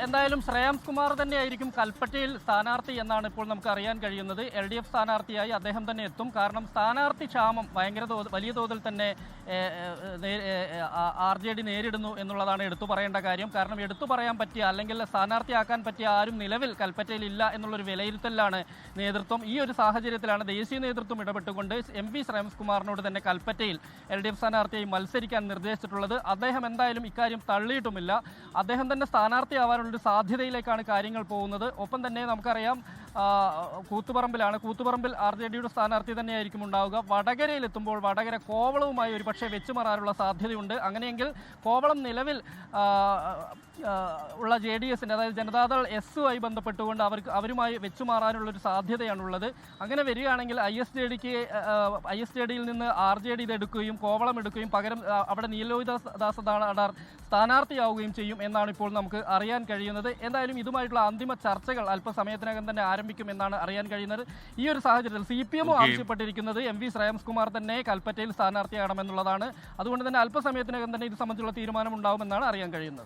എന്തായാലും ശ്രേയാംസ് കുമാർ തന്നെയായിരിക്കും കൽപ്പറ്റയിൽ സ്ഥാനാർത്ഥി എന്നാണ് ഇപ്പോൾ നമുക്ക് അറിയാൻ കഴിയുന്നത്. LDF സ്ഥാനാർത്ഥിയായി അദ്ദേഹം തന്നെ എത്തും. കാരണം സ്ഥാനാർത്ഥി ക്ഷാമം വലിയ തോതിൽ തന്നെ RJD നേരിടുന്നു എന്നുള്ളതാണ് എടുത്തു പറയേണ്ട കാര്യം. കാരണം എടുത്തു പറയാൻ പറ്റിയ അല്ലെങ്കിൽ സ്ഥാനാർത്ഥിയാക്കാൻ പറ്റിയ ആരും നിലവിൽ കൽപ്പറ്റയിൽ ഇല്ല എന്നുള്ളൊരു വിലയിരുത്തലാണ് നേതൃത്വം. ഈ ഒരു സാഹചര്യത്തിലാണ് ദേശീയ നേതൃത്വം ഇടപെട്ടുകൊണ്ട് MP ശ്രേയാംസ് കുമാറിനോട് തന്നെ കൽപ്പറ്റയിൽ LDF സ്ഥാനാർത്ഥിയായി മത്സരിക്കാൻ നിർദ്ദേശിച്ചിട്ടുള്ളത്. അദ്ദേഹം എന്തായാലും ഇക്കാര്യം തള്ളിയിട്ടുമില്ല. അദ്ദേഹം തന്നെ സ്ഥാനാർത്ഥിയാവാനുള്ളൊരു സാധ്യതയിലേക്കാണ് കാര്യങ്ങൾ പോകുന്നത്. ഒപ്പം തന്നെ നമുക്കറിയാം കൂത്തുപറമ്പിൽ RJDയുടെ സ്ഥാനാർത്ഥി തന്നെയായിരിക്കും ഉണ്ടാവുക. വടകരയിൽ എത്തുമ്പോൾ വടകര കോവളവുമായി ഒരു പക്ഷേ വെച്ചുമാറാനുള്ള സാധ്യതയുണ്ട്. അങ്ങനെയെങ്കിൽ കോവളം നിലവിൽ ഉള്ള JDSന്റെ അതായത് ജനതാദൾ എസുമായി ബന്ധപ്പെട്ടുകൊണ്ട് അവരുമായി വെച്ചുമാറാനുള്ളൊരു സാധ്യതയാണുള്ളത്. അങ്ങനെ വരികയാണെങ്കിൽ ISJDയിൽ നിന്ന് RJD ഇത് എടുക്കുകയും കോവളം എടുക്കുകയും പകരം അവിടെ നീലോഹിതദാസ് അഡാർ സ്ഥാനാർത്ഥിയാവുകയും ചെയ്യും എന്നാണ് ഇപ്പോൾ നമുക്ക് അറിയാൻ കഴിയുന്നത്. എന്തായാലും ഇതുമായിട്ടുള്ള അന്തിമ ചർച്ചകൾ അല്പസമയത്തിനകം തന്നെ ആരംഭിക്കും എന്നാണ് അറിയാൻ കഴിയുന്നത്. ഈ ഒരു സാഹചര്യത്തിൽ CPM ആവശ്യപ്പെട്ടിരിക്കുന്നത് MV ശ്രേയാംസ് കുമാർ തന്നെ കൽപ്പറ്റയിൽ സ്ഥാനാർത്ഥിയാകണമെന്നുള്ളതാണ്. അതുകൊണ്ട് തന്നെ അല്പസമയത്തിനകം തന്നെ ഇത് സംബന്ധിച്ചുള്ള തീരുമാനം ഉണ്ടാവുമെന്നാണ് അറിയാൻ കഴിയുന്നത്.